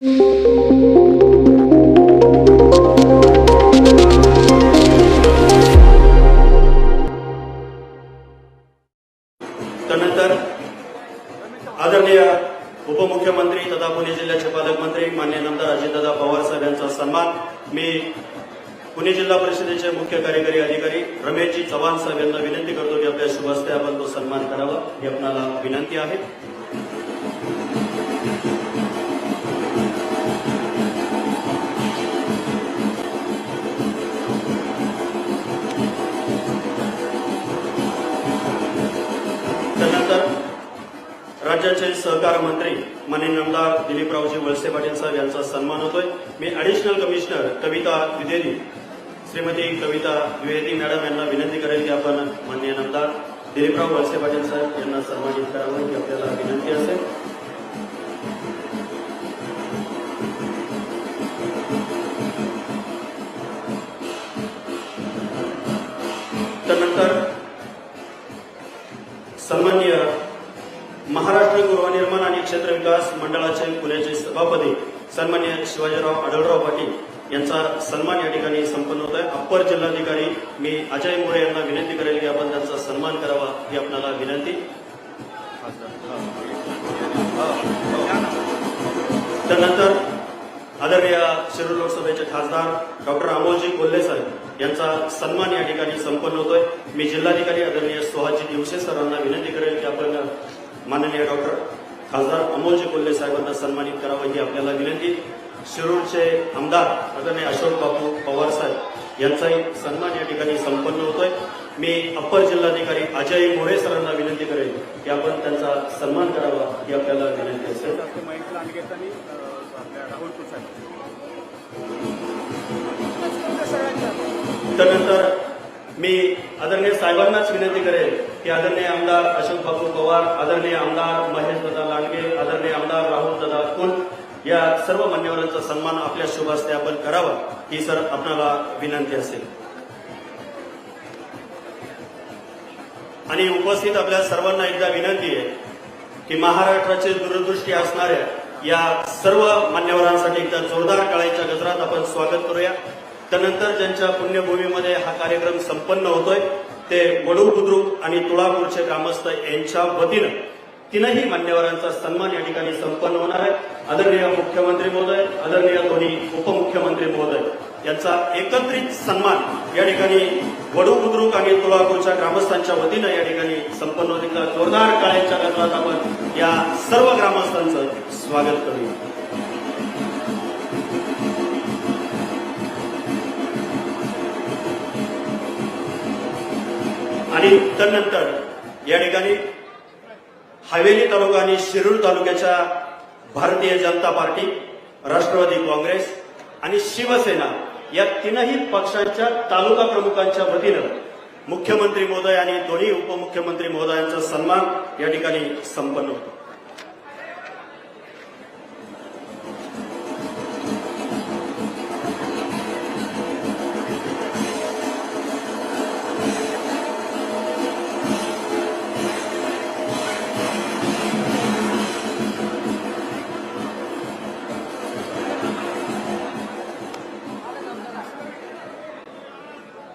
त्यानंतर आदरणीय उपमुख्यमंत्री तथा पुणे जिल्ह्याचे पालकमंत्री माननीय नामदार अजितदादा पवार साहेब यांचा सन्मान मी पुणे जिल्हा परिषदेचे मुख्य कार्यकारी अधिकारी रमेशजी चव्हाण साहेब यांना विनंती करतो की आपल्या शुभ हस्ते आपण तो सन्मान करावा ही आपणाला विनंती आहे। त्यानंतर राज्याचे सहकार मंत्री माननीय नामदार दिलीपरावजी वळसे पाटील साहेब यांचा सन्मान होतोय। मी ॲडिशनल कमिशनर कविता द्विवेदी श्रीमती कविता द्विवेदी मॅडम यांना विनंती करेल की आपण माननीय नामदार दिलीपराव वळसे पाटील साहेब यांना सन्मानित करावं ही आपल्याला विनंती असेल। त्यानंतर सन्माननीय महाराष्ट्र गृहनिर्माण आणि क्षेत्र विकास मंडळाचे पुण्याचे सभापती सन्माननीय शिवाजीराव आढळराव पाटील यांचा सन्मान या ठिकाणी संपन्न होत आहे। अप्पर जिल्हाधिकारी मी अजय मोरे यांना विनंती करेल की आपण त्यांचा सन्मान करावा ही आपल्याला विनंती। त्यानंतर आदरणीय शिरूर लोकसभेचे खासदार डॉक्टर अमोलजी कोल्हे साहेब यांचा सन्मान या ठिकाणी संपन्न होतोय। मी जिल्हाधिकारी आदरणीय सुहासजी दिवसे सरांना विनंती करेल की आपण माननीय डॉक्टर खासदार अमोलजी कोल्हे साहेबांना सन्मानित करावं ही आपल्याला विनंती। शिरूरचे आमदार आदरणीय अशोक बापू पवार साहेब यांचाही सन्मान या ठिकाणी संपन्न होतोय। मी अप्पर जिल्हाधिकारी अजय मोरे सरांना विनंती करेल की आपण त्यांचा सन्मान करावा ही आपल्याला विनंती असेल। त्यानंतर मी आदरणीय साहेबांनाच विनंती करेल की आदरणीय आमदार अशोक बापू पवार, आदरणीय आमदार महेश दादा लांडगे, आदरणीय आमदार राहुल दादा कुल या सर्व मान्यवरांचा सन्मान आपल्या शुभ हस्ते आपण करावा ही सर आपणाला विनंती असेल। आणि उपस्थित आपल्या सर्वांना एकदा विनंती आहे की महाराष्ट्राचे दूरदृष्टी असणाऱ्या या सर्व मान्यवरांसाठी एकदा जोरदार टाळ्यांच्या गजरात आपण स्वागत करूया। त्यानंतर ज्यांच्या पुण्यभूमीमध्ये हा कार्यक्रम संपन्न होतोय ते वडू बुद्रुक आणि तुळापूरचे ग्रामस्थ यांच्या वतीनं तीनही मान्यवरांचा सन्मान या ठिकाणी संपन्न होणार आहे। आदरणीय मुख्यमंत्री महोदय, आदरणीय दोन्ही उपमुख्यमंत्री महोदय यांचा एकत्रित सन्मान या ठिकाणी वडू बुद्रुक आणि तुळापूरच्या ग्रामस्थांच्या वतीनं या ठिकाणी संपन्न होते। जोरदार टाळ्यांच्या गजरात आपण या सर्व ग्रामस्थांचं स्वागत करूया। आणि त्यानंतर या ठिकाणी हवेली तालुका आणि शिरूर तालुक्याच्या भारतीय जनता पार्टी, राष्ट्रवादी काँग्रेस आणि शिवसेना या तीनही पक्षांच्या तालुका प्रमुखांच्या वतीनं मुख्यमंत्री महोदय आणि दोन्ही उपमुख्यमंत्री महोदयांचा सन्मान या ठिकाणी संपन्न होतो।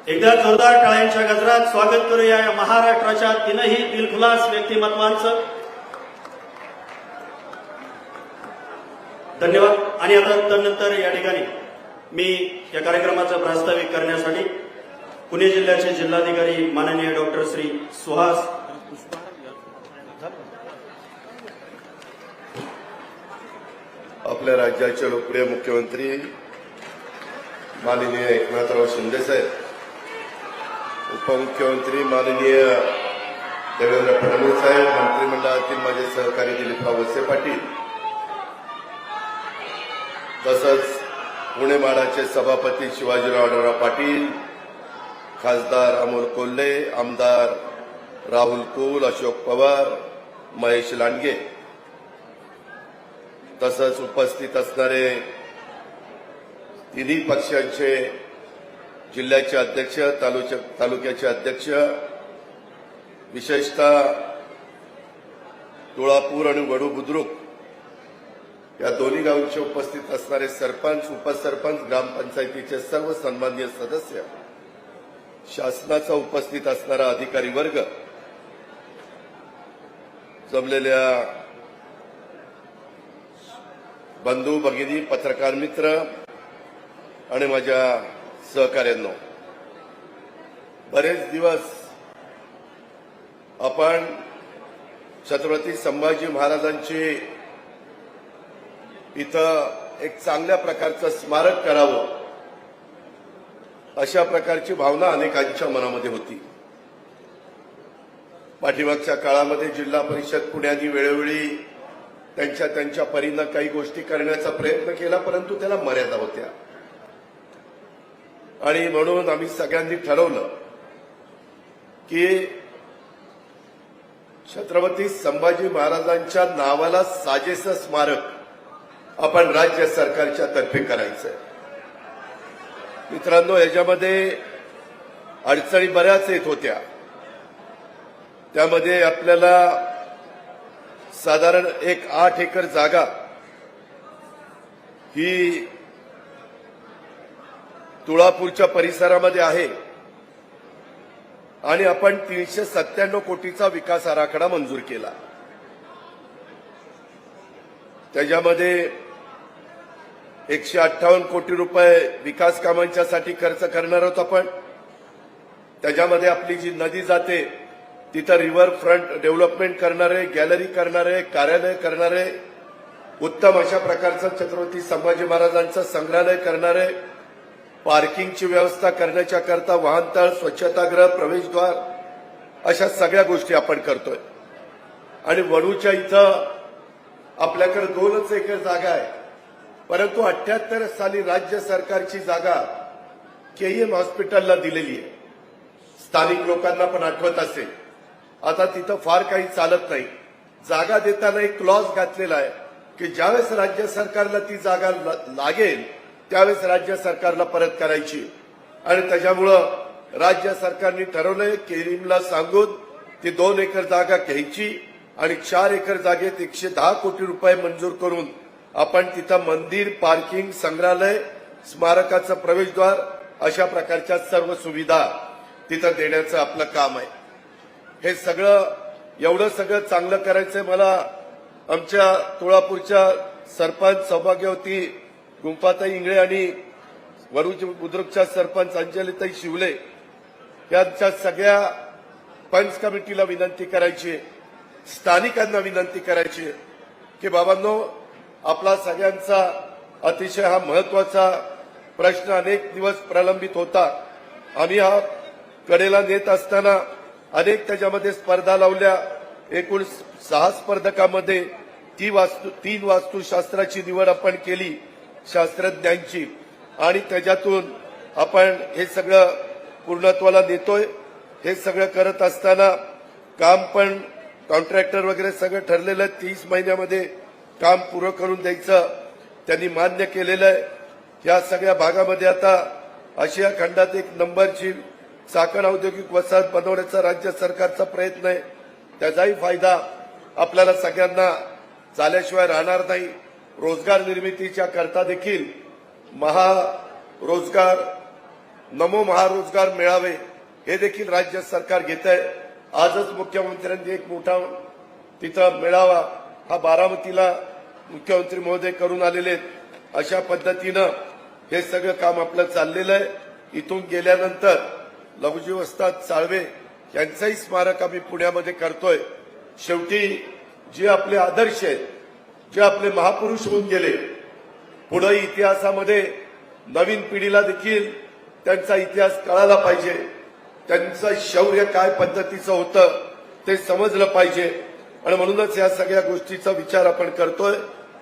एकदा जोरदार टाळ्यांच्या गजरात स्वागत करूया या महाराष्ट्राच्या तीनही दिलखुलास व्यक्तिमत्वांचं। धन्यवाद। आणि आता त्यानंतर या ठिकाणी मी या कार्यक्रमाचं प्रास्ताविक करण्यासाठी पुणे जिल्ह्याचे जिल्हाधिकारी माननीय डॉक्टर श्री सुहास आपल्या राज्याचे लोकप्रिय मुख्यमंत्री माननीय एकनाथराव शिंदे साहेब, उपमुख्यमंत्री माननीय देवेंद्र फडणवीस साहेब, मंत्रिमंडळातील माझे सहकारी दिलीपराव वळसे पाटील, तसंच पुणे माडाचे सभापती शिवाजीराव आढळराव पाटील, खासदार अमोल कोल्हे, आमदार राहुल कुल, अशोक पवार, महेश लांडगे, तसंच उपस्थित असणारे तिन्ही पक्षांचे जिल्ह्याचे अध्यक्ष, तालुक्याचे अध्यक्ष, विशेषतः तुळापूर आणि वडू बुद्रुक या दोन्ही गावांचे उपस्थित असणारे सरपंच, उपसरपंच, ग्रामपंचायतीचे सर्व सन्माननीय सदस्य, शासनाचा उपस्थित असणारा अधिकारी वर्ग, जमलेल्या बंधू भगिनी, पत्रकार मित्र आणि माझ्या सहकाऱ्यांनो, बरेच दिवस आपण छत्रपती संभाजी महाराजांची इथं एक चांगल्या प्रकारचं स्मारक करावं अशा प्रकारची भावना अनेकांच्या मनामध्ये होती. पाठीमागच्या काळामध्ये जिल्हा परिषद पुण्याने वेळोवेळी त्यांच्या परीनं काही गोष्टी करण्याचा प्रयत्न केला, परंतु त्याला मर्यादा होत्या. आणि म्हणून आम्ही सगळ्यांनी ठरवलं की छत्रपती संभाजी महाराजांच्या नावाला साजेसं स्मारक आपण राज्य सरकारच्या तर्फे करायचंय. मित्रांनो, याच्यामध्ये अडचणी बऱ्याच येत होत्या. त्यामध्ये आपल्याला साधारण एक 8 एकर जागा ही तुळापूरच्या परिसरामध्ये आहे आणि आपण 397 कोटीचा विकास आराखडा मंजूर केला. त्याच्यामध्ये 158 कोटी रुपये विकास कामांच्यासाठी खर्च करणार आहोत आपण. त्याच्यामध्ये आपली जी नदी जाते तिथं रिव्हर फ्रंट डेव्हलपमेंट करणारे, गॅलरी करणारे, कार्यालय करणारे, उत्तम अशा प्रकारचं छत्रपती संभाजी महाराजांचं संग्रहालय करणारे, पार्किंगची व्यवस्था करण्याच्या करता वाहनतळ, स्वच्छतागृह, प्रवेशद्वार अशा सगळ्या गोष्टी आपण करतोय. आणि वडूच्या इथं आपल्याकडे 2 एकर जागा आहे, परंतु 78 साली राज्य सरकारची जागा केईएम हॉस्पिटलला दिलेली आहे. स्थानिक लोकांना पण आठवत असेल. आता तिथं फार काही चालत नाही. जागा देताना एक क्लॉज घातलेला आहे की ज्यावेळेस राज्य सरकारला ती जागा लागेल त्यावेळेस राज्य सरकारला परत करायची. आणि त्याच्यामुळं राज्य सरकारने ठरवलंय केईएमला सांगून ती 2 एकर जागा घ्यायची आणि 4 एकर जागेत 110 कोटी रुपये मंजूर करून आपण तिथं मंदिर, पार्किंग, संग्रहालय, स्मारकाचं प्रवेशद्वार अशा प्रकारच्या सर्व सुविधा तिथं देण्याचं आपलं काम आहे. हे एवढं सगळं चांगलं करायचंय. मला आमच्या तुळापूरच्या सरपंच सौभाग्यवती गुंफाताई इंगळे आणि वरुड बुद्रुकच्या सरपंच अंजलीताई शिवले यांच्या सगळ्या पंच कमिटीला विनंती करायची, स्थानिकांना विनंती करायची की बाबांनो, आपला सगळ्यांचा अतिशय हा महत्वाचा प्रश्न अनेक दिवस प्रलंबित होता. आम्ही हा कडेला नेत असताना अनेक त्याच्यामध्ये स्पर्धा लावल्या. एकूण 6 स्पर्धकांमध्ये 3 वास्तुशास्त्राची निवड आपण केली, शास्त्रज्ञांची, आणि त्याच्यातून आपण हे सगळं पूर्णत्वाला नेतोय. हे सगळं करत असताना काम पण कॉन्ट्रॅक्टर वगैरे सगळं ठरलेलं आहे. 30 महिन्यामध्ये काम पूर्ण करून द्यायचं त्यांनी मान्य केलेलं आहे. या सगळ्या भागामध्ये आता आशिया खंडात एक नंबरची चाकण औद्योगिक वसाहत बनवण्याचा राज्य सरकारचा प्रयत्न आहे. त्याचाही फायदा आपल्याला सगळ्यांना झाल्याशिवाय राहणार नाही. रोजगार निर्मितीच्या करता देखील महारोजगार, नमो महारोजगार मेळावे हे देखील राज्य सरकार घेत आहे. आजच मुख्यमंत्र्यांनी एक मोठा तिथं मेळावा हा बारामतीला मुख्यमंत्री महोदय करून आलेले आहेत. अशा पद्धतीनं हे सगळं काम आपलं चाललेलं आहे. इथून गेल्यानंतर लघुजी वस्ताद साळवे यांचंही स्मारक आम्ही पुण्यामध्ये करतोय. शेवटी जे आपले आदर्श आहेत, जे आपले महापुरुष होऊन गेले, पुढे इतिहासामध्ये नवीन पिढीला देखील त्यांचा इतिहास कळायला पाहिजे. त्यांचं शौर्य काय पद्धतीचं होतं ते समजलं पाहिजे. आणि म्हणूनच या सगळ्या गोष्टीचा विचार आपण करतोय.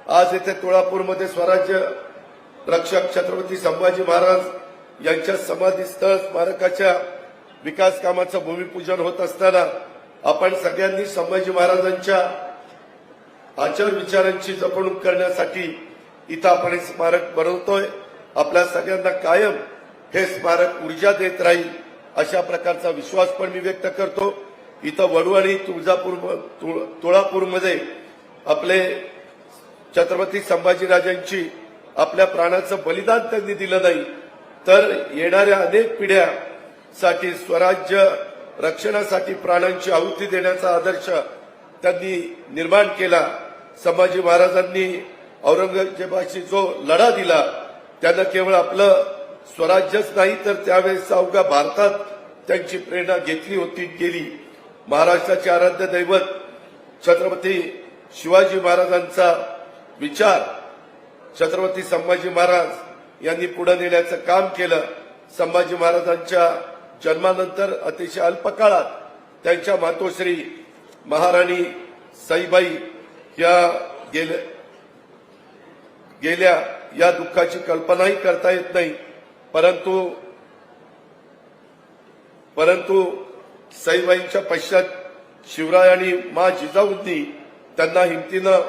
आज येथे तुळापूरमध्ये स्वराज्य रक्षक छत्रपती संभाजी महाराज यांच्या समाधीस्थळ स्मारकाच्या विकास कामाचं भूमिपूजन होत असताना आपण सगळ्यांनी संभाजी महाराजांच्या आचार विचारांची जपणूक करण्यासाठी इथं आपण हे स्मारक बनवतोय. आपल्या सगळ्यांना कायम हे स्मारक ऊर्जा देत राहील अशा प्रकारचा विश्वास पण मी व्यक्त करतो. इथं वडू आणि तुळजापूर तुळापूरमध्ये आपले छत्रपती संभाजीराजांची आपल्या प्राणाचं बलिदान त्यांनी दिलं नाही, तर येणाऱ्या अनेक पिढ्यासाठी स्वराज्य रक्षणासाठी प्राणांची आहुती देण्याचा आदर्श त्यांनी निर्माण केला. संभाजी महाराजांनी औरंगजेबाशी जो लढा दिला त्यानं केवळ आपलं स्वराज्यच नाही तर त्यावेळेस अवघ्या भारतात त्यांची प्रेरणा घेतली होती गेली. महाराष्ट्राचे आराध्य दैवत छत्रपती शिवाजी महाराजांचा विचार छत्रपती संभाजी महाराज यांनी पुढे नेण्याचं काम केलं. संभाजी महाराजांच्या जन्मानंतर अतिशय अल्प काळात त्यांच्या मातोश्री महाराणी सईबाई या गेल्या या दुःखाची कल्पनाही करता येत नाही. परंतु सईबाईंच्या पश्चात शिवराय आणि मा जिजाऊंनी त्यांना हिमतीनं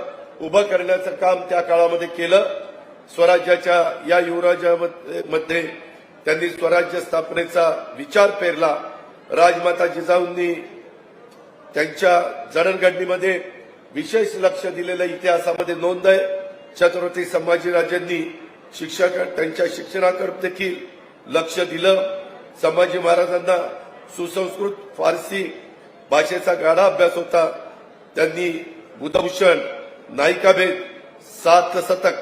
उभं करण्याचं काम त्या काळामध्ये केलं. स्वराज्याच्या या युवराजामध्ये त्यांनी स्वराज्य स्थापनेचा विचार पेरला. राजमाता जिजाऊंनी त्यांच्या जडणघडणीमध्ये विशेष लक्ष दिलेलं इतिहासामध्ये नोंद आहे. छत्रपती संभाजीराजांनी त्यांच्या शिक्षणाकडे देखील लक्ष दिलं. संभाजी महाराजांना सुसंस्कृत फारसी भाषेचा गाढा अभ्यास होता. त्यांनी बुधभूषण, नायिकाभेद, सात शतक,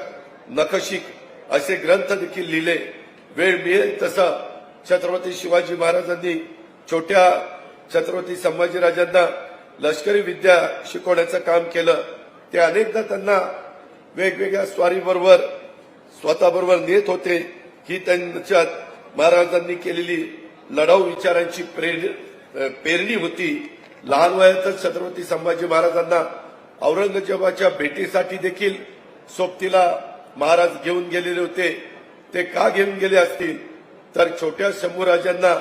नखशिक असे ग्रंथ देखील लिहिले. वेळ मिळेल तसं छत्रपती शिवाजी महाराजांनी छोट्या छत्रपती संभाजीराजांना लष्करी विद्या शिकवण्याचं काम केलं. ते अनेकदा त्यांना वेगवेगळ्या स्वारीबरोबर स्वतःबरोबर नेत होते. ही त्यांच्यात महाराजांनी केलेली लढाऊ विचारांची पेरणी होती. लहान वयातच छत्रपती संभाजी महाराजांना औरंगजेबाच्या भेटीसाठी देखील सोबतीला महाराज घेऊन गेलेले होते. ते का घेऊन गेले असतील तर छोट्या शंभूराजांना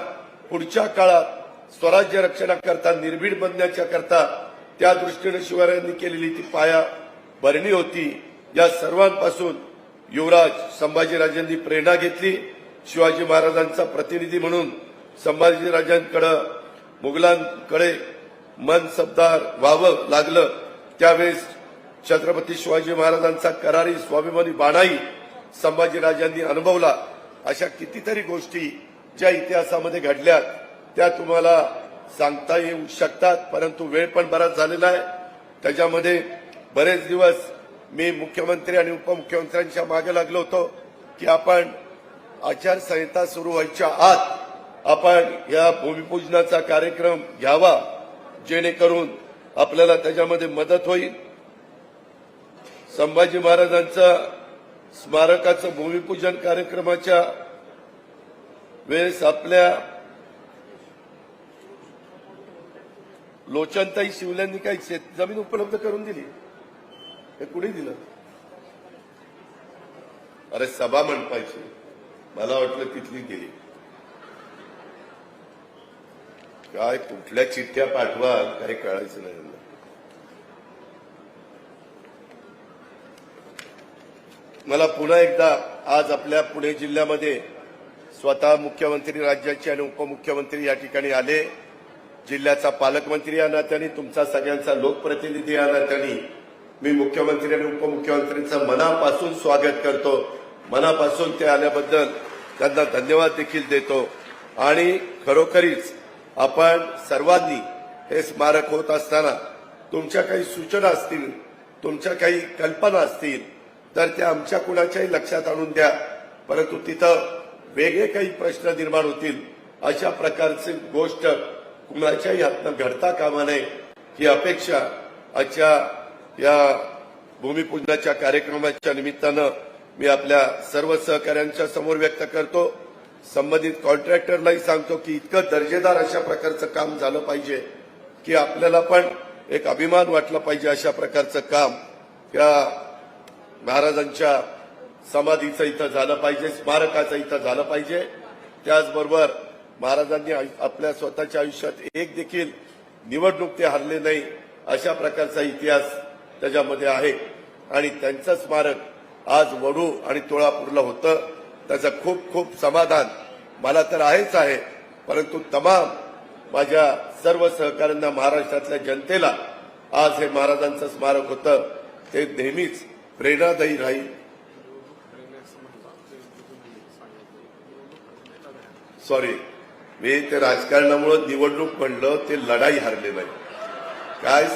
पुढच्या काळात स्वराज्य रक्षणाकरता निर्भीड बनण्याच्या करता त्या दृष्टीने शिवरायांनी केलेली ती पायाभरणी होती. या सर्वांपासून युवराज संभाजीराजांनी प्रेरणा घेतली. शिवाजी महाराजांचा प्रतिनिधी म्हणून संभाजीराजांकडे मुघलांकडे मनसबदार व्हावं लागलं. त्यावेळेस छत्रपती शिवाजी महाराजांचा करारी स्वाभिमानी बाणाही संभाजीराजांनी अनुभवला. अशा कितीतरी गोष्टी ज्या इतिहासामध्ये घडल्यात त्या तुम्हाला सांगता येऊ शकतात, परंतु वेळ पण बराच झालेला आहे. त्याच्यामध्ये बरेच दिवस मी मुख्यमंत्री आणि उपमुख्यमंत्र्यांच्या मागे लागलो होतो की आपण आचारसंहिता सुरू व्हायच्या आत आपण या भूमिपूजनाचा कार्यक्रम घ्यावा, जेणेकरून आपल्याला त्याच्यामध्ये मदत होईल. संभाजी महाराजांचा स्मारकाचं भूमिपूजन कार्यक्रमाच्या वेळेस आपल्या लोचनताई शिवल्यांनी काही जमीन उपलब्ध करून दिली. हे कुणी दिलं? अरे सभा मंडपाची, मला वाटलं तिथली गेली. काय कुठल्या चिठ्ठ्या पाठवा काही कळायचं नाही. मला पुन्हा एकदा आज आपल्या पुणे जिल्ह्यामध्ये स्वतः मुख्यमंत्री राज्याचे आणि उपमुख्यमंत्री या ठिकाणी आले. जिल्ह्याचा पालकमंत्री या नात्याने, तुमचा सगळ्यांचा लोकप्रतिनिधी या नात्याने मी मुख्यमंत्री आणि उपमुख्यमंत्र्यांचं मनापासून स्वागत करतो. मनापासून ते आल्याबद्दल त्यांना धन्यवाद देखील देतो. आणि खरोखरीच आपण सर्वांनी हे स्मारक होत असताना तुमच्या काही सूचना असतील, तुमच्या काही कल्पना असतील तर त्या आमच्या कुणाच्याही लक्षात आणून द्या. परंतु तिथं वेगळे काही प्रश्न निर्माण होतील अशा प्रकारची गोष्ट कुणाच्याही हातनं घडता कामा नये ही अपेक्षा आजच्या या भूमिपूजनाच्या कार्यक्रमाच्या निमित्तानं मी आपल्या सर्व सहकाऱ्यांच्या समोर व्यक्त करतो. संबंधित कॉन्ट्रॅक्टरलाही सांगतो की इतकं दर्जेदार अशा प्रकारचं काम झालं पाहिजे की आपल्याला पण एक अभिमान वाटला पाहिजे. अशा प्रकारचं काम या महाराजांच्या समाधीचं इथं झालं पाहिजे, स्मारकाचं इथं झालं पाहिजे. त्याचबरोबर महाराजांनी आपल्या स्वतःच्या आयुष्यात एक देखील निवडणूक ते हरले नाही अशा प्रकारचा इतिहास त्याच्यामध्ये आहे. आणि त्यांचं स्मारक आज वडू आणि तुळापूरला होतं. त्याचं खूप खूप समाधान मला तर आहेच आहे, परंतु तमाम माझ्या सर्व सहकाऱ्यांना, महाराष्ट्रातल्या जनतेला आज हे महाराजांचं स्मारक होतं ते नेहमीच प्रेरणादायी राहील. सॉरी, मी ते राजकारणामुळे निवडणूक म्हणलं, ते लढाई हारले नाही. काय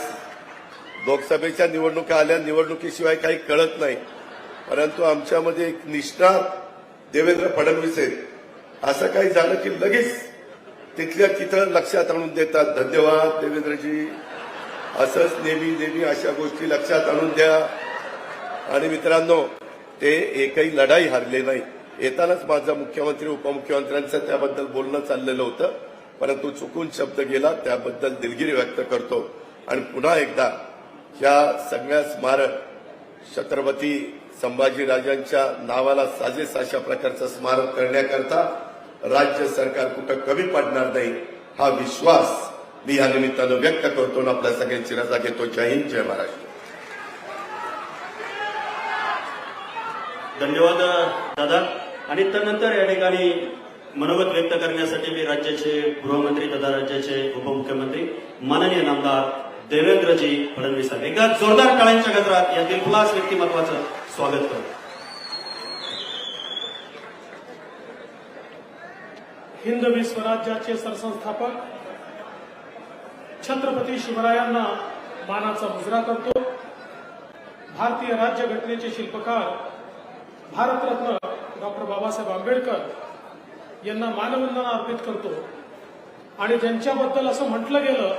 लोकसभेच्या निवडणुका आल्या, निवडणुकीशिवाय काही कळत नाही. परंतु आमच्यामध्ये एक निष्ठा देवेंद्र फडणवीस आहेत. असं काही झालं की लगेच तिथल्या तिथं लक्षात आणून देतात. धन्यवाद देवेंद्रजी, असंच नेहमी अशा गोष्टी लक्षात आणून द्या. आणि मित्रांनो, ते एकही लढाई हारले नाही. येतानाच माझं मुख्यमंत्री उपमुख्यमंत्र्यांचं त्याबद्दल बोलणं चाललेलं होतं, परंतु चुकून शब्द गेला, त्याबद्दल दिलगिरी व्यक्त करतो. आणि पुन्हा एकदा ह्या सगळ्या स्मारक छत्रपती संभाजीराजांच्या नावाला साजेस अशा प्रकारचं स्मारक करण्याकरता राज्य सरकार कुठं कमी पडणार नाही, हा विश्वास मी या निमित्तानं व्यक्त करतो आणि आपल्या सगळ्यांची रजा घेतो. जय हिंद, जय महाराष्ट्र. धन्यवाद दादा. आणि त्यानंतर या ठिकाणी मनोगत व्यक्त करण्यासाठी मी राज्याचे गृहमंत्री तथा राज्याचे उपमुख्यमंत्री माननीय नामदार देवेंद्रजी फडणवीस साहेब, एका जोरदार टाळ्यांच्या गजरात या दिलखुलास व्यक्तिमत्वाचं स्वागत करतो. हिंदवी स्वराज्याचे सरसंस्थापक छत्रपती शिवरायांना मानाचा मुजरा करतो. भारतीय राज्यघटनेचे शिल्पकार भारतरत्न डॉक्टर बाबासाहेब आंबेडकर यांना मानवंदना अर्पित करतो. आणि ज्यांच्याबद्दल असं म्हटलं गेलं,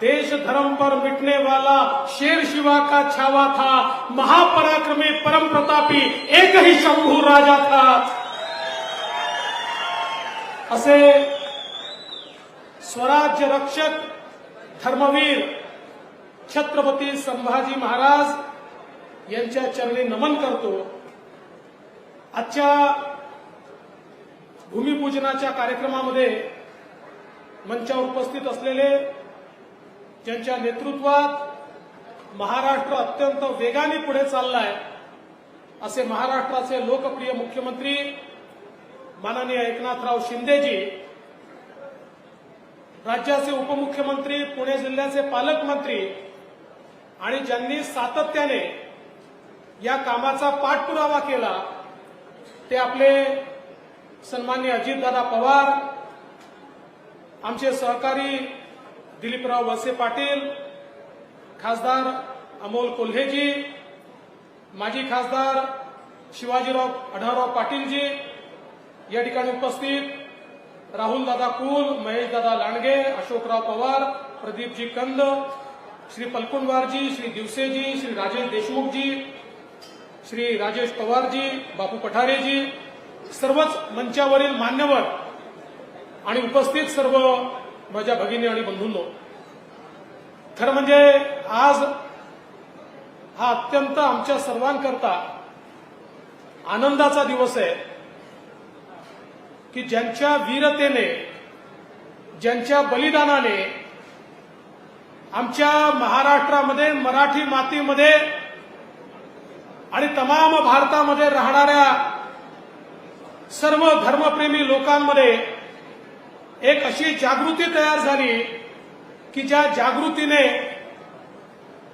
देश धर्म पर मिटने वाला शेर शिवा का छावा था, महापराक्रमी परम प्रतापी एक ही शंभू राजा था, असे स्वराज्य रक्षक धर्मवीर छत्रपती संभाजी महाराज यांच्या चरणी नमन करतो. आजच्या भूमिपूजनाच्या कार्यक्रमामध्ये मंचावर उपस्थित असलेले, ज्यांच्या नेतृत्वात महाराष्ट्र अत्यंत वेगाने पुढे चाललाय, असे महाराष्ट्राचे लोकप्रिय मुख्यमंत्री माननीय एकनाथराव शिंदेजी, राज्याचे उपमुख्यमंत्री, पुणे जिल्ह्याचे पालकमंत्री, आणि ज्यांनी सातत्याने या कामाचा पाठपुरावा केला, ते आपले सन्माननीय अजितदादा पवार, आमचे सहकारी दिलीपराव वळसे पाटील, खासदार अमोल कोल्हेजी, माजी खासदार शिवाजीराव आढळराव पाटीलजी, या ठिकाणी उपस्थित राहुलदादा कुल, महेशदादा लांडगे, अशोकराव पवार, प्रदीपजी कंद, श्री पलकुंडवारजी, श्री दिवसेजी, श्री राजेश देशमुखजी, श्री राजेश पवारजी, बापू पठारेजी, सर्वच मंचावरील मान्यवर आणि उपस्थित सर्व माझ्या भगिनी आणि बंधूंनो, खरं म्हणजे आज हा अत्यंत आमच्या सर्वांकरता आनंदाचा दिवस आहे की ज्यांच्या वीरतेने, ज्यांच्या बलिदानाने आमच्या महाराष्ट्रामध्ये, मराठी मातीमध्ये आणि तमाम भारतामध्ये राहणाऱ्या सर्व धर्मप्रेमी लोकांमध्ये एक अशी जागृती तयार झाली की ज्या जागृतीने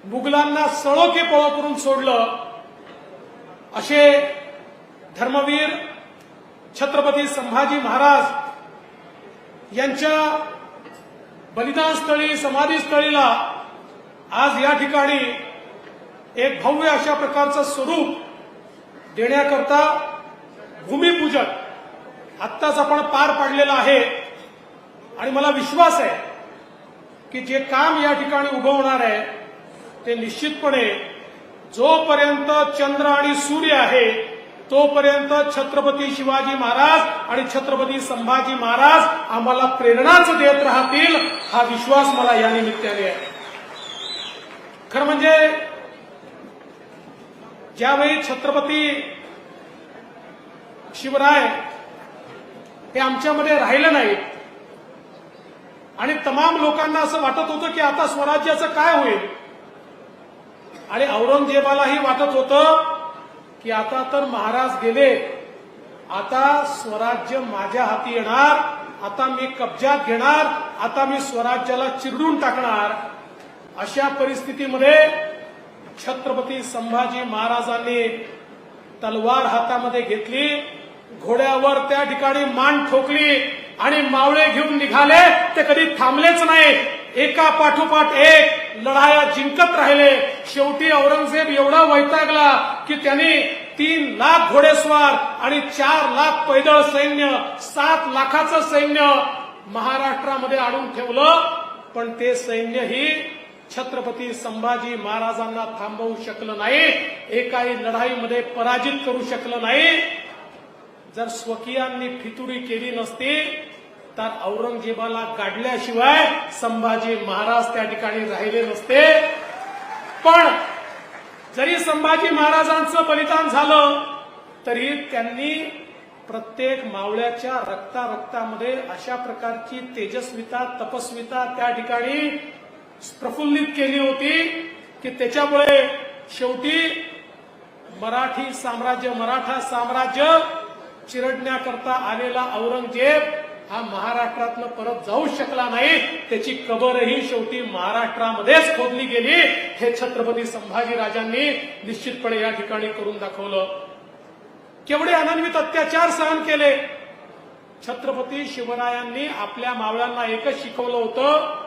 मुघलांना सळो की पळो करून सोडलं. असे धर्मवीर छत्रपती संभाजी महाराज यांच्या बलिदानस्थळी, समाधीस्थळीला आज या ठिकाणी एक भव्य अशा प्रकारचं स्वरूप देण्याकरता भूमिपूजन आत्ताच आपण पार पाडलेलं आहे. आणि मला विश्वास आहे की जे काम या ठिकाणी उभं होणार आहे ते निश्चितपणे जोपर्यंत चंद्र आणि सूर्य आहे तोपर्यंत छत्रपती शिवाजी महाराज आणि छत्रपती संभाजी महाराज आम्हाला प्रेरणाच देत राहतील, हा विश्वास मला या निमित्ताने आहे. खरं म्हणजे ज्यावेळी छत्रपती शिवराय हे आमच्यामध्ये राहिलं नाही आणि तमाम लोकांना असं वाटत होतं की आता स्वराज्याचं काय होईल, आणि औरंगजेबालाही वाटत होतं की आता तर महाराज गेले, आता स्वराज्य माझ्या हाती येणार, आता मी कब्जात घेणार, आता मी स्वराज्याला चिरडून टाकणार. अशा परिस्थितीमध्ये छत्रपती संभाजी महाराजांनी तलवार हातामध्ये घेतली, घोड्यावर त्या ठिकाणी मान ठोकली आणि मावळे घेऊन निघाले. ते कधी थांबलेच नाही, एका पाठोपाठ एक लढाया जिंकत राहिले. शेवटी औरंगजेब एवढा वैतागला की त्यांनी 3 लाख घोडेस्वार आणि 4 लाख पैदळ सैन्य, 7 लाखाचं सैन्य महाराष्ट्रामध्ये आणून ठेवलं. पण ते सैन्यही छत्रपती संभाजी महाराजांना थांबवू शकलं नाही, एकाही लढाईमध्ये पराजित करू शकलं नाही. जर स्वकीयांनी फितुरी केली नसती तर औरंगजेबाला काढल्याशिवाय संभाजी महाराज त्या ठिकाणी राहिले नसते. पण जरी संभाजी महाराजांचं बलिदान झालं तरी त्यांनी प्रत्येक मावळ्याच्या रक्तामध्ये अशा प्रकारची तेजस्विता, तपस्विता त्या ठिकाणी प्रफुल्लित केली होती की त्याच्यामुळे शेवटी मराठी साम्राज्य, मराठा साम्राज्य चिरडण्याकरता आलेला औरंगजेब हा महाराष्ट्रातनं परत जाऊ शकला नाही. त्याची कबरही शेवटी महाराष्ट्रामध्येच खोदली गेली. हे छत्रपती संभाजी राजांनी निश्चितपणे या ठिकाणी करून दाखवलं. केवढे अनन्वित अत्याचार सहन केले. छत्रपती शिवरायांनी आपल्या मावळ्यांना एकच शिकवलं होतं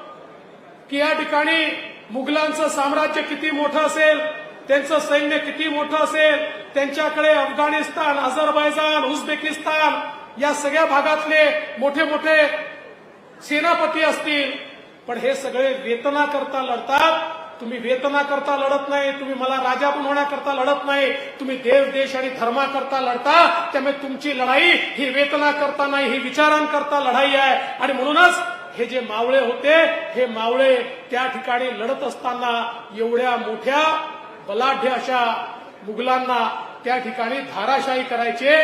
की या ठिकाणी मुघलांचं साम्राज्य किती मोठं असेल, त्यांचं सैन्य किती मोठं असेल, त्यांच्याकडे अफगाणिस्तान, अझरबैजान, उझबेकिस्तान या सगळ्या भागातले मोठे मोठे सेनापती असतील, पण हे सगळे वेतनाकरता लढतात. तुम्ही वेतनाकरता लढत नाही, तुम्ही मला राजा बनवण्याकरता लढत नाही, तुम्ही देव, देश आणि धर्माकरता लढता. त्यामुळे तुमची लढाई ही वेतनाकरता नाही, ही विचारांकरता लढाई आहे. आणि म्हणूनच हे जे मावळे होते, हे मावळे त्या ठिकाणी लढत असताना एवढ्या मोठ्या बलाढ्य अशा मुघलांना त्या ठिकाणी धाराशाही करायचे.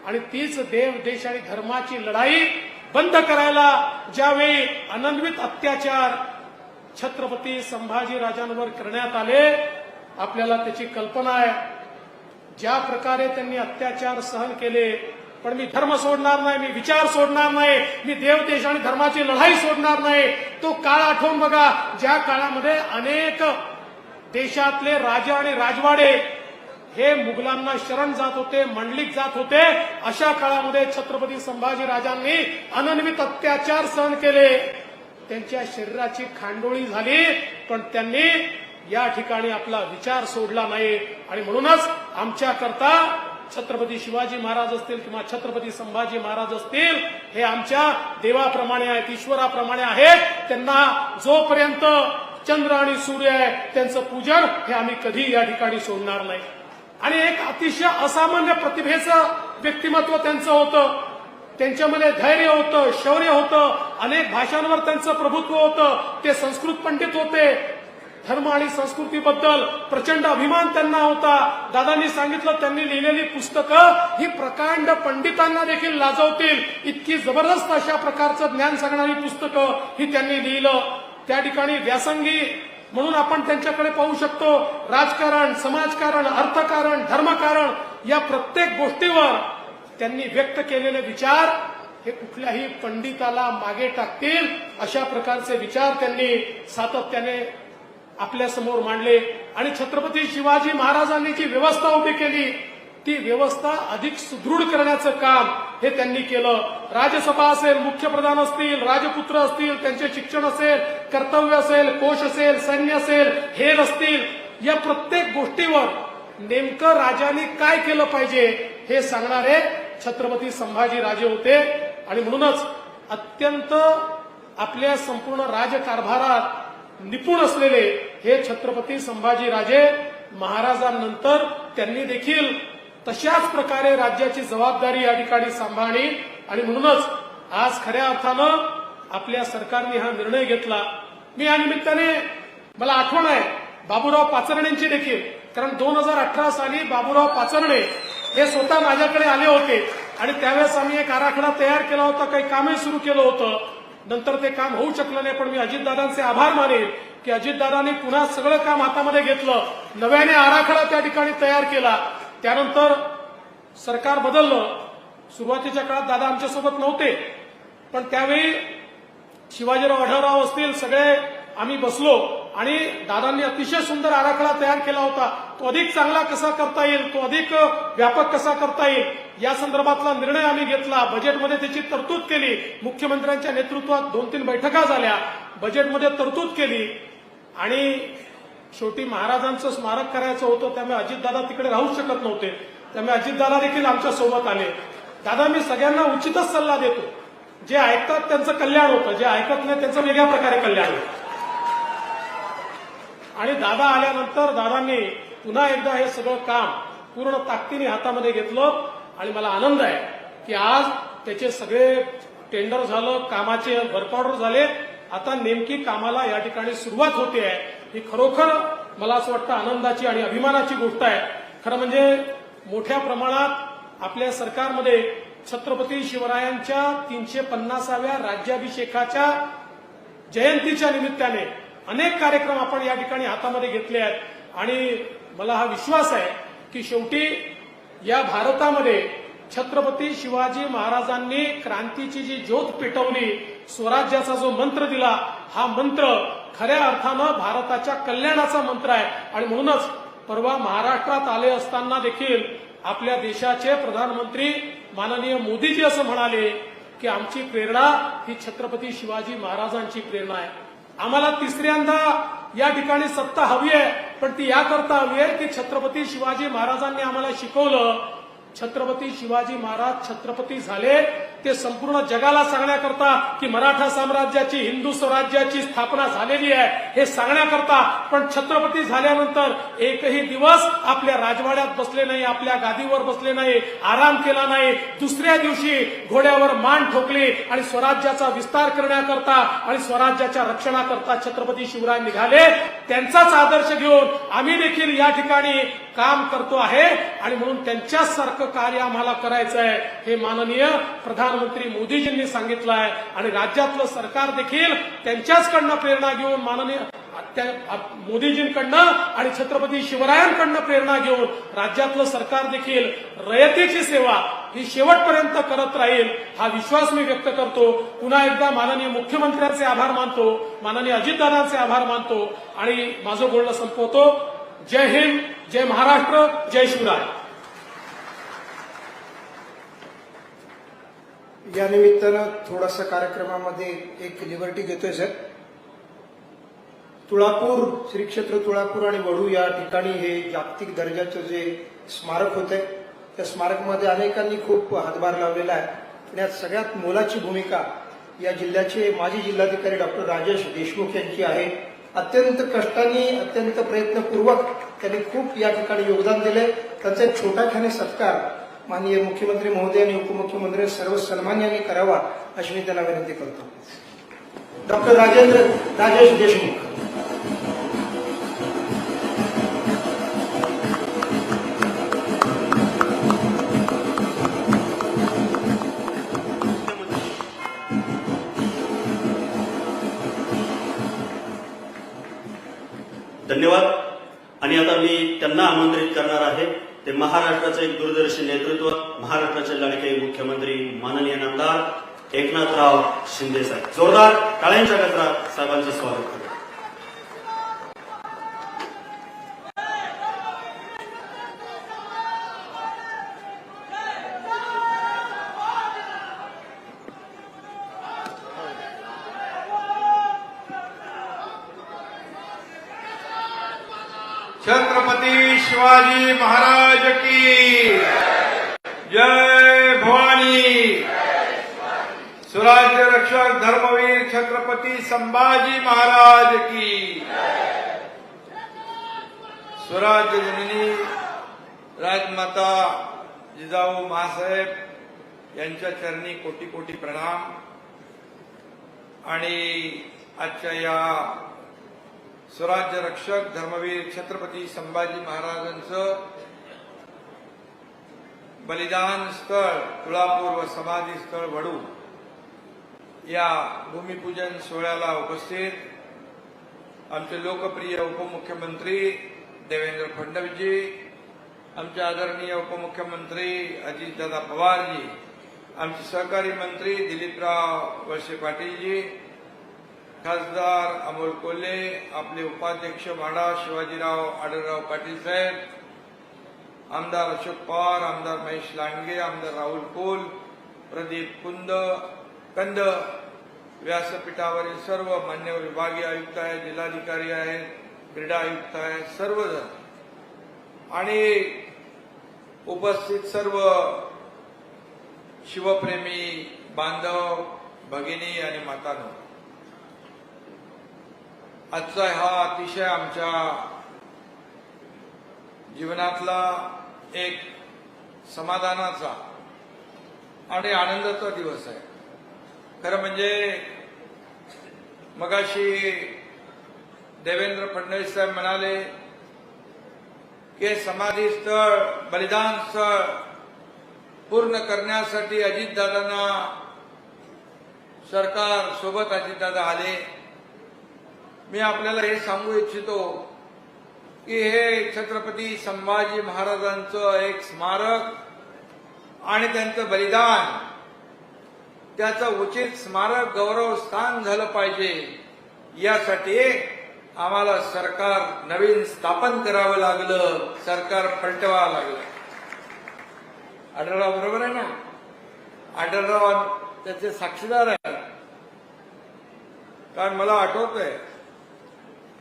आणि तीच देव, देश आणि धर्माची लढाई बंद करायला ज्यावेळी अनन्वित अत्याचार छत्रपती संभाजीराजांवर करण्यात आले, आपल्याला त्याची कल्पना आहे. ज्या प्रकारे त्यांनी अत्याचार सहन केले, पण मी धर्म सोडणार नाही, मी विचार सोडणार नाही, मी देव, देश आणि धर्माची लढाई सोडणार नाही. तो काळ आठवून बघा, ज्या काळामध्ये अनेक देशातले राजा आणि राजवाडे हे मुघलांना शरण जात होते, मंडलिक जात होते. अशा काळामध्ये छत्रपती संभाजी राजांनी अनन्वित अत्याचार सहन केले. त्यांच्या शरीराची खांडोळी झाली, पण त्यांनी या ठिकाणी आपला विचार सोडला नाही. आणि म्हणूनच आमच्याकरता छत्रपती शिवाजी महाराज असतील किंवा छत्रपती संभाजी महाराज असतील, हे आमच्या देवाप्रमाणे आहेत, ईश्वराप्रमाणे आहेत. त्यांना जोपर्यंत चंद्र आणि सूर्य आहे त्यांचं पूजन हे आम्ही कधी या ठिकाणी सोडणार नाही. आणि एक अतिशय असामान्य प्रतिभेचं व्यक्तिमत्व त्यांचं होतं. त्यांच्यामध्ये धैर्य होतं, शौर्य होतं, अनेक भाषांवर त्यांचं प्रभुत्व होतं. ते संस्कृत पंडित होते. धर्म आणि संस्कृतीबद्दल प्रचंड अभिमान त्यांना होता. दादांनी सांगितलं, त्यांनी लिहिलेली पुस्तकं ही प्रकांड पंडितांना देखील लाजवतील, इतकी जबरदस्त अशा प्रकारचं ज्ञान सांगणारी पुस्तकं ही त्यांनी लिहिलं. त्या ठिकाणी व्यासंगी म्हणून आपण त्यांच्याकडे पाहू शकतो. राजकारण, समाजकारण, अर्थकारण, धर्मकारण या प्रत्येक गोष्टीवर त्यांनी व्यक्त केलेले विचार हे कुठल्याही पंडिताला मागे टाकतील अशा प्रकारचे विचार त्यांनी सातत्याने आपल्या समोर मांडले. आणि छत्रपती शिवाजी महाराजांनी जी व्यवस्था उभी केली, ती व्यवस्था अधिक सुदृढ करण्याचं काम हे त्यांनी केलं. राजसभा असेल, मुख्यप्रधान असतील, राजपुत्र असतील, त्यांचे शिक्षण असेल, कर्तव्य असेल, कोश असेल, सैन्य असेल, हेर असतील, या प्रत्येक गोष्टीवर नेमकं राजांनी काय केलं पाहिजे हे सांगणारे छत्रपती संभाजी राजे होते. आणि म्हणूनच अत्यंत आपल्या संपूर्ण राजकारभारात निपुण असलेले हे छत्रपती संभाजी राजे महाराजांनंतर त्यांनी देखील तशाच प्रकारे राज्याची जबाबदारी या ठिकाणी सांभाळली. आणि म्हणूनच आज खऱ्या अर्थानं आपल्या सरकारने हा निर्णय घेतला. मी या निमित्ताने, मला आठवण आहे बाबूराव पाचरणेंची देखील, कारण 2018 साली बाबूराव पाचरणे हे स्वतः माझ्याकडे आले होते आणि त्यावेळेस आम्ही एक आराखडा तयार केला होता, काही कामही सुरू केलं होतं. नंतर ते काम होऊ शकलं नाही, पण मी अजितदादांचे आभार मानेन की अजितदादांनी पुन्हा सगळं काम हातामध्ये घेतलं, नव्याने आराखडा त्या ठिकाणी तयार केला. त्यानंतर सरकार बदललं. सुरुवातीच्या काळात दादा आमच्यासोबत नव्हते, पण त्यावेळी शिवाजीराव आढळराव असतील, सगळे आम्ही बसलो आणि दादांनी अतिशय सुंदर आराखडा तयार केला होता. तो अधिक चांगला कसा करता येईल, तो अधिक व्यापक कसा करता येईल या संदर्भातला निर्णय आम्ही घेतला. बजेटमध्ये त्याची तरतूद केली. मुख्यमंत्र्यांच्या नेतृत्वात 2-3 बैठका झाल्या, बजेटमध्ये तरतूद केली आणि शेवटी महाराजांचं स्मारक करायचं होतं. त्यामुळे अजितदादा तिकडे राहू शकत नव्हते. त्यामुळे अजितदादा देखील आमच्या सोबत आले. दादा, मी सगळ्यांना उचितच सल्ला देतो. जे ऐकतात त्यांचं कल्याण होतं, जे ऐकत नाही त्यांचं वेगळ्या प्रकारे कल्याण होतं. आणि दादा आल्यानंतर दादांनी पुन्हा एकदा हे सगळं काम पूर्ण ताकदीने हातामध्ये घेतलं आणि मला आनंद आहे की आज त्याचे सगळे टेंडर झालं, कामाचे वर्क ऑर्डर झाले. आता नेमकी कामाला या ठिकाणी सुरुवात होते आहे. ही खरोखर मला असं वाटतं आनंदाची आणि अभिमानाची गोष्ट आहे. खरं म्हणजे मोठ्या प्रमाणात आपल्या सरकारमध्ये छत्रपती शिवरायांच्या 350व्या राज्याभिषेकाच्या जयंतीच्या निमित्ताने अनेक कार्यक्रम आपण या ठिकाणी हातामध्ये घेतले आहेत. आणि मला हा विश्वास आहे की शेवटी या भारतामध्ये छत्रपती शिवाजी महाराजांनी क्रांतीची जी ज्योत पेटवली, स्वराज्याचा जो मंत्र दिला, हा मंत्र खऱ्या अर्थानं भारताच्या कल्याणाचा मंत्र आहे. आणि म्हणूनच परवा महाराष्ट्रात आले असताना देखील आपल्या देशाचे प्रधानमंत्री माननीय मोदीजी असं म्हणाले की आमची प्रेरणा ही छत्रपती शिवाजी महाराजांची प्रेरणा आहे. आम्हाला तिसऱ्यांदा या ठिकाणी सत्ता हवी आहे, पण ती याकरता हवी आहे की छत्रपती शिवाजी महाराजांनी आम्हाला शिकवलं. छत्रपती शिवाजी महाराज छत्रपती झाले ते संपूर्ण जगाला सांगण्याकरता की मराठा साम्राज्याची, हिंदू स्वराज्याची स्थापना झालेली आहे हे सांगण्याकरता. पण छत्रपती झाल्यानंतर एकही दिवस आपल्या राजवाड्यात बसले नाही, आपल्या गादीवर बसले नाही, आराम केला नाही. दुसऱ्या दिवशी घोड्यावर मान ठोकली आणि स्वराज्याचा विस्तार करण्याकरता आणि स्वराज्याच्या रक्षणाकरता छत्रपती शिवराय निघाले. त्यांचाच आदर्श घेऊन आम्ही देखील या ठिकाणी काम करतो आहे. आणि म्हणून त्यांच्यासारखं कार्य आम्हाला करायचं आहे हे माननीय प्रधानमंत्री मोदीजींनी सांगितलं आहे. आणि राज्यातलं सरकार देखील त्यांच्याचकडनं प्रेरणा घेऊन माननीय मोदीजींकडनं आणि छत्रपती शिवरायांकडनं प्रेरणा घेऊन राज्यातलं सरकार देखील रयतेची सेवा ही शेवटपर्यंत करत राहील हा विश्वास मी व्यक्त करतो. पुन्हा एकदा माननीय मुख्यमंत्र्यांचे आभार मानतो, माननीय अजितदादांचे आभार मानतो आणि माझं बोलणं संपवतो. जय हिंद, जय महाराष्ट्र, जय शिवराय. या निमित्तानं थोडासा कार्यक्रमामध्ये एक लिबर्टी घेतोय सर. तुळापूर, श्री क्षेत्र तुळापूर आणि वडू या ठिकाणी हे जागतिक दर्जाचं जे स्मारक होत आहे, त्या स्मारकमध्ये अनेकांनी खूप हातभार लावलेला आहे. पण यात सगळ्यात मोलाची भूमिका या जिल्ह्याचे माजी जिल्हाधिकारी डॉक्टर राजेश देशमुख यांची आहे. अत्यंत कष्टाने, अत्यंत प्रयत्नपूर्वक त्यांनी खूप या ठिकाणी योगदान दिले. त्यांचा एक छोटाखानी सत्कार माननीय मुख्यमंत्री महोदय आणि उपमुख्यमंत्री सर्व सन्मान्यांनी करावा अशी मी त्यांना विनंती करतो. डॉक्टर राजेश देशमुख. धन्यवाद. आणि आता मी त्यांना आमंत्रित करणार आहे. ते महाराष्ट्राचे एक दूरदर्शी नेतृत्व, महाराष्ट्राचे लाडके मुख्यमंत्री माननीय नामदार एकनाथराव शिंदे साहेब. जोरदार टाळ्यांच्या गजरात साहेबांचं स्वागत करतो. छत्रपती शिवाजी महाराज की जय. भवानी. स्वराज्य रक्षक धर्मवीर छत्रपती संभाजी महाराज की. स्वराज्य जननी राजमाता जिजाऊ मासाहेब यांच्या चरणी कोटी कोटी प्रणाम. आणि आजच्या या स्वराज्य रक्षक धर्मवीर छत्रपती संभाजी महाराजांचं बलिदान स्थळ तुळापूर व समाधी स्थळ वडू या भूमिपूजन सोहळ्याला उपस्थित आमचे लोकप्रिय उपमुख्यमंत्री देवेंद्र फडणवीसजी, आमचे आदरणीय उपमुख्यमंत्री अजितदादा पवारजी, आमचे सहकारी मंत्री दिलीपराव वळसे पाटीलजी, खासदार अमोल कोल्हे, आपले उपाध्यक्ष माडा शिवाजीराव आढळराव पाटील साहेब, आमदार अशोक पवार, आमदार महेश लांडगे, आमदार राहुल कोल, प्रदीप कंद, व्यासपीठावरील सर्व मान्यवर विभागीय आयुक्त आहेत, जिल्हाधिकारी आहेत, क्रीडा आयुक्त आहेत, सर्वजण आणि उपस्थित सर्व शिवप्रेमी बांधव, भगिनी आणि मातांनो, आजचा हा अतिशय आमच्या जीवनातला एक समाधानाचा आणि आनंदाचा दिवस आहे. खरं म्हणजे मगाशी देवेंद्र फडणवीस साहेब म्हणाले की समाधी स्थळ, बलिदान स्थळ पूर्ण करण्यासाठी अजितदादांना सरकार सोबत अजितदादा आले. मी आपल्याला हे सांगू इच्छितो की हे छत्रपती संभाजी महाराजांचं एक स्मारक आणि त्यांचं बलिदान, त्याचं उचित स्मारक गौरव स्थान झालं पाहिजे, यासाठी आम्हाला सरकार नवीन स्थापन करावं लागलं, सरकार पलटवावं लागलं. आढळराव बरोबर आहे ना? आढळराव त्याचे साक्षीदार आहे. कारण मला आठवतंय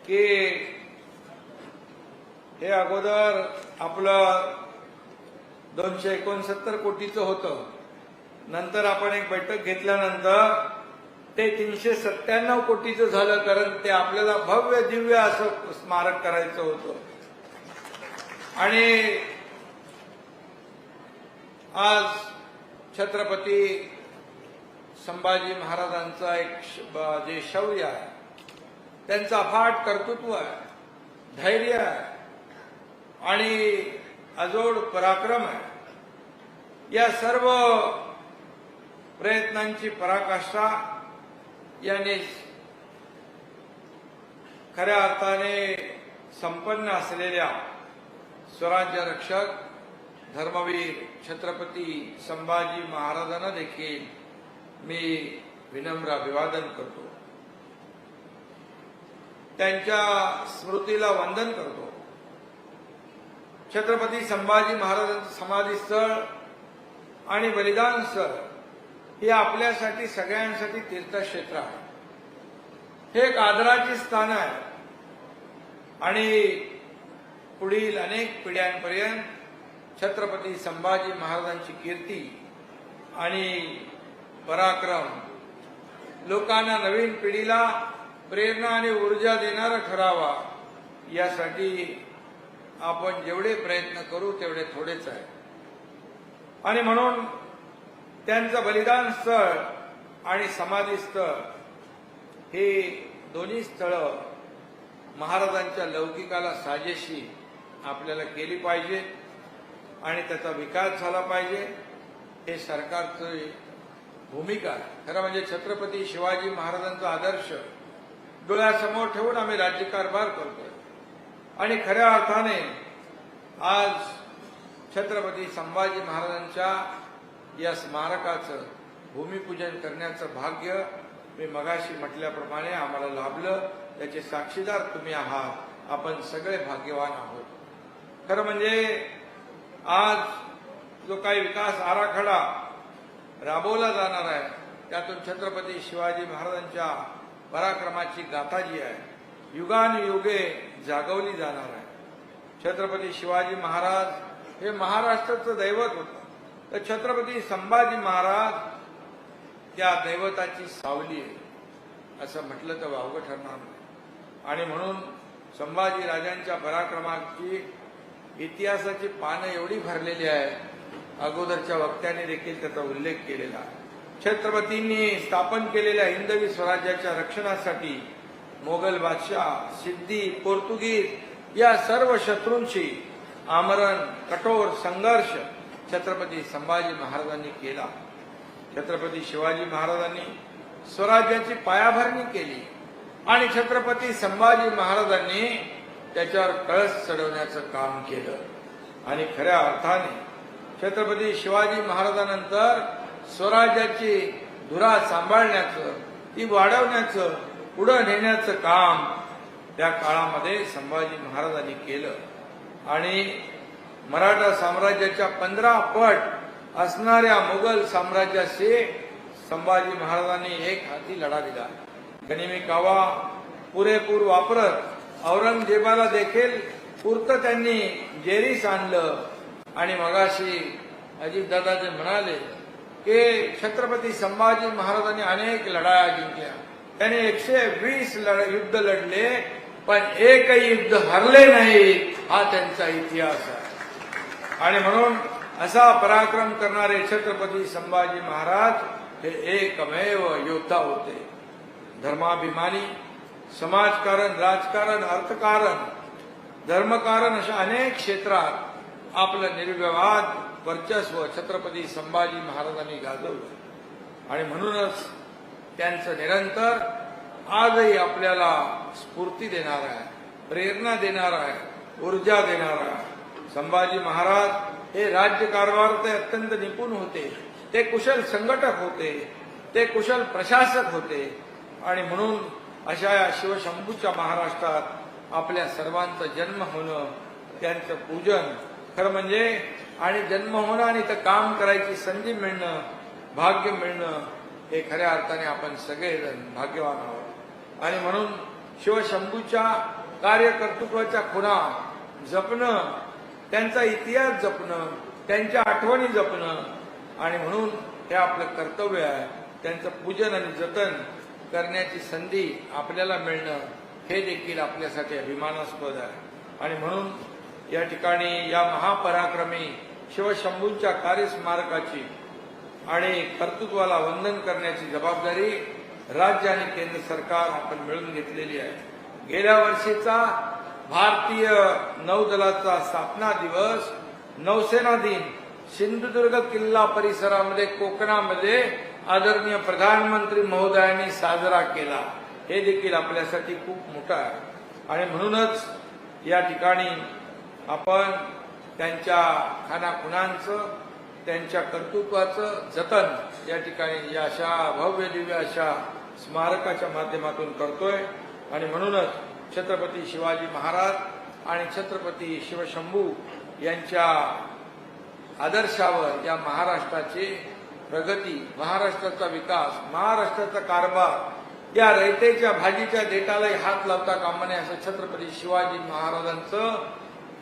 की हे अगोदर आपलं 269 कोटीचं होतं. नंतर आपण एक बैठक घेतल्यानंतर ते 397 कोटीचं झालं, कारण ते आपल्याला भव्य दिव्य असं स्मारक करायचं होतं. आणि आज छत्रपती संभाजी महाराजांचा एक जे शौर्य आहे, त्यांचं अफाट कर्तृत्व आहे, धैर्य आहे आणि अजोड पराक्रम आहे, या सर्व प्रयत्नांची पराकाष्ठा याने खऱ्या अर्थाने संपन्न असलेल्या स्वराज्य रक्षक धर्मवीर छत्रपती संभाजी महाराजांना देखील मी विनम्र अभिवादन करतो. त्यांच्या स्मृतीला वंदन करतो. छत्रपती संभाजी महाराजांचं समाधी स्थळ आणि बलिदान स्थळ हे आपल्यासाठी सगळ्यांसाठी तीर्थक्षेत्र आहे. हे एक आदराचे स्थान आहे आणि पुढील अनेक पिढ्यांपर्यंत छत्रपती संभाजी महाराजांची कीर्ती आणि पराक्रम लोकांना, नवीन पिढीला प्रेरणा आणि ऊर्जा देणारा ठरावा, यासाठी आपण जेवढे प्रयत्न करू तेवढे थोडेच आहे. आणि म्हणून त्यांचं बलिदान स्थळ आणि समाधी स्थळ हे दोन्ही स्थळं महाराजांच्या लौकिकाला साजेशी आपल्याला केली पाहिजे आणि त्याचा विकास झाला पाहिजे, हे सरकारची भूमिका आहे. खरं म्हणजे छत्रपती शिवाजी महाराजांचा आदर्श डोळ्यासमोर ठेवून आम्ही राज्यकारभार करतोय आणि खऱ्या अर्थाने आज छत्रपती संभाजी महाराजांच्या या स्मारकाचं भूमिपूजन करण्याचं भाग्य मी मगाशी म्हटल्याप्रमाणे आम्हाला लाभलं. त्याचे साक्षीदार तुम्ही आहात. आपण सगळे भाग्यवान आहोत. खरं म्हणजे आज जो काही विकास आराखडा राबवला जाणार आहे, त्यातून छत्रपती शिवाजी महाराजांच्या पराक्रमाची गाथा जी आहे युगानुयुगे जागवली जाणार आहे. छत्रपती शिवाजी महाराज हे महाराष्ट्राचं दैवत होतं, तर छत्रपती संभाजी महाराज त्या दैवताची सावली आहे असं म्हटलं तर वावगं ठरणार नाही. आणि म्हणून संभाजी राजांच्या पराक्रमाची इतिहासाची पानं एवढी भरलेली आहे, अगोदरच्या वक्त्याने देखील त्याचा उल्लेख केलेला आहे. छत्रपतींनी स्थापन केलेल्या हिंदवी स्वराज्याच्या रक्षणासाठी मोगल बादशाह, सिद्धी, पोर्तुगीज या सर्व शत्रूंशी आमरण कठोर संघर्ष छत्रपती संभाजी महाराजांनी केला. छत्रपती शिवाजी महाराजांनी स्वराज्याची पायाभरणी केली आणि छत्रपती संभाजी महाराजांनी त्याच्यावर कळस चढवण्याचं काम केलं. आणि खऱ्या अर्थाने छत्रपती शिवाजी महाराजांनंतर स्वराज्याची धुरा सांभाळण्याचं, ती वाढवण्याचं पुढे नेण्याचं काम त्या काळामध्ये संभाजी महाराजांनी केलं आणि मराठा साम्राज्याच्या 15 पट असणाऱ्या मुघल साम्राज्याशी संभाजी महाराजांनी एक हाती लढा दिला. गनिमी कावा पुरेपूर वापरत औरंगजेबाला देखील पुरतं त्यांनी जेरीस आणलं. आणि मगाशी अजितदादा जे म्हणाले की छत्रपती संभाजी महाराजांनी अनेक लढाया जिंकल्या, त्यांनी 120 युद्ध लढले, पण एकही युद्ध हरले नाही, हा त्यांचा इतिहास आहे. आणि म्हणून असा पराक्रम करणारे छत्रपती संभाजी महाराज हे एकमेव योद्धा होते. धर्माभिमानी, समाजकारण, राजकारण, अर्थकारण, धर्मकारण अशा अनेक क्षेत्रात आपलं निर्विवाद वर्चस्व छत्रपती संभाजी महाराजांनी गाजवलं. आणि म्हणूनच त्यांचं निरंतर आजही आपल्याला स्फूर्ती देणार आहे, प्रेरणा देणार आहे, ऊर्जा देणार आहे. संभाजी महाराज हे राज्यकारभारात अत्यंत निपुण होते, ते कुशल संघटक होते, ते कुशल प्रशासक होते. आणि म्हणून अशा या शिवशंभूच्या महाराष्ट्रात आपल्या सर्वांचा जन्म होणं, त्यांचं पूजन खरं म्हणजे, आणि जन्म होणं आणि इथं काम करायची संधी मिळणं, भाग्य मिळणं, हे खऱ्या अर्थाने आपण सगळेजण भाग्यवान आहोत. आणि म्हणून शिवशंभूच्या कार्यकर्तृत्वाच्या खुणा जपणं, त्यांचा इतिहास जपणं, त्यांच्या आठवणी जपणं, आणि म्हणून हे आपलं कर्तव्य आहे. त्यांचं पूजन आणि जतन करण्याची संधी आपल्याला मिळणं हे देखील आपल्यासाठी अभिमानास्पद आहे. आणि म्हणून या ठिकाणी या महापराक्रमी शिवशंभूंच्या कार्यस्मारकाची आणि कर्तृत्वाला वंदन करण्याची जबाबदारी राज्य आणि केंद्र सरकार आपण मिळून घेतलेली आहे. गेल्या वर्षीचा भारतीय नौदलाचा स्थापना दिवस, नौसेना दिन सिंधुदुर्ग किल्ला परिसरामध्ये कोकणामध्ये आदरणीय प्रधानमंत्री महोदयांनी साजरा केला. हे देखील आपल्यासाठी खूप मोठं आहे. आणि म्हणूनच या ठिकाणी आपण त्यांच्या खानाखुणांचं, त्यांच्या कर्तृत्वाचं जतन या ठिकाणी या अशा भव्य दिव्य अशा स्मारकाच्या माध्यमातून करतोय. आणि म्हणूनच छत्रपती शिवाजी महाराज आणि छत्रपती शिवशंभू यांच्या आदर्शावर या महाराष्ट्राची प्रगती, महाराष्ट्राचा विकास, महाराष्ट्राचा कारभार या रयतेच्या भाजीच्या देठालाही हात लावता कामा नये असं छत्रपती शिवाजी महाराजांचं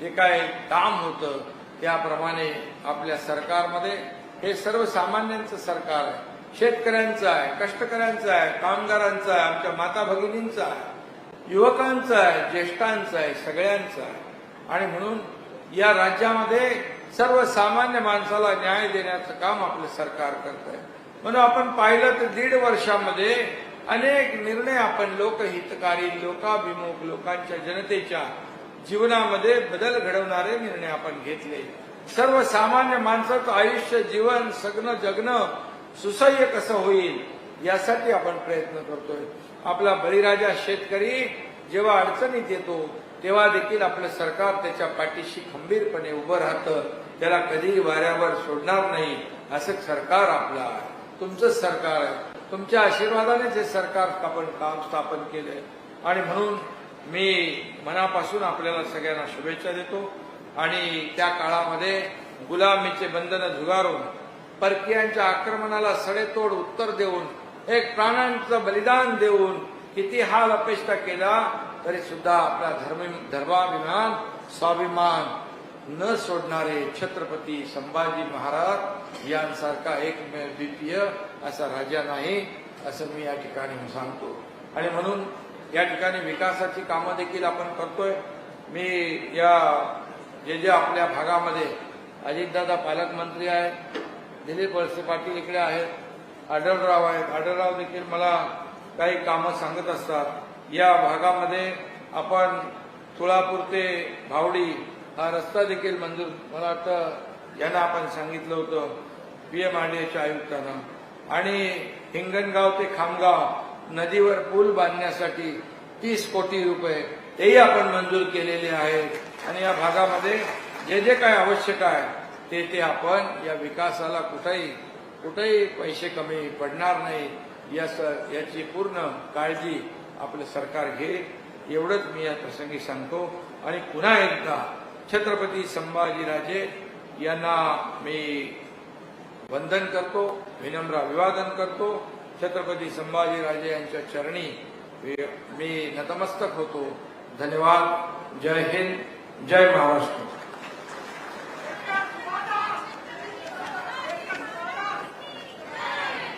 जे काय काम होतं त्याप्रमाणे आपल्या सरकारमध्ये हे सर्वसामान्यांचं सरकार आहे, शेतकऱ्यांचं आहे, कष्टकऱ्यांचं आहे, कामगारांचं आहे, आमच्या माता भगिनींचं आहे, युवकांचं आहे, ज्येष्ठांचं आहे, सगळ्यांचं आहे. आणि म्हणून या राज्यामध्ये सर्वसामान्य माणसाला न्याय देण्याचं काम आपलं सरकार करत आहे. म्हणून आपण पाहिलं तर 1.5 वर्षामध्ये अनेक निर्णय आपण लोकहितकारी, लोकाभिमुख, लोकांच्या जनतेच्या जीवनामध्ये बदल घडवणारे निर्णय आपण घेतले. सर्वसामान्य माणसाचं आयुष्य, जीवन जगणं सुसह्य कसं होईल यासाठी आपण प्रयत्न करतोय. आपला बळीराजा शेतकरी जेव्हा अडचणीत येतो तेव्हा देखील आपलं सरकार त्याच्या पाठीशी खंबीरपणे उभं राहतं, त्याला कधीही वाऱ्यावर सोडणार नाही. असं सरकार आपलं आहे, तुमचं सरकार आहे. तुमच्या आशीर्वादानेच हे सरकार आपण काम स्थापन केलंय. आणि म्हणून मी मनापासून आपल्याला सगळ्यांना शुभेच्छा देतो. आणि त्या काळामध्ये गुलामीचे बंधनं झुगारून, परकीयांच्या आक्रमणाला सडेतोड उत्तर देऊन, एक प्राणांचं बलिदान देऊन किती हाल अपेष्टा केला तरी सुद्धा आपला धर्माभिमान, स्वाभिमान न सोडणारे छत्रपती संभाजी महाराज यांसारखा एकमेव द्वितीय असा राजा नाही, असं मी या ठिकाणी सांगतो. आणि म्हणून या ठिकाणी विकासाची कामं देखील आपण करतोय. मी या जे आपल्या भागामध्ये अजितदादा पालकमंत्री आहेत, दिलीप वळसे पाटील इकडे आहेत, आढळराव आहेत, आढळराव देखील मला काही कामं सांगत असतात. या भागामध्ये आपण तुळापूर ते भावडी हा रस्ता देखील मंजूर, मला वाटतं यांना आपण सांगितलं होतं PMRDAच्या आयुक्तांना. आणि हिंगणगाव ते खामगाव नदीवर पूल बांधण्यासाठी 30 कोटी रुपये तेही आपण मंजूर केलेले आहेत. आणि या भागामध्ये जे काय आवश्यक आहे ते आपण या विकासाला कुठेही पैसे कमी पडणार नाही याची पूर्ण काळजी आपलं सरकार घेईल एवढंच मी या प्रसंगी सांगतो. आणि पुन्हा एकदा छत्रपती संभाजीराजे यांना मी वंदन करतो, विनम्र अभिवादन करतो. छत्रपती संभाजीराजे यांच्या चरणी मी नतमस्तक होतो. धन्यवाद. जय हिंद, जय महाराष्ट्र.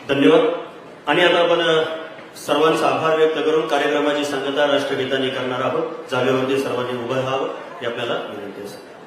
धन्यवाद. आणि आता आपण सर्वांचा आभार व्यक्त करून कार्यक्रमाची सांगता राष्ट्रगीतांनी करणार आहोत. जागेवरती सर्वांनी उभं राहावं ही आपल्याला विनंती आहे.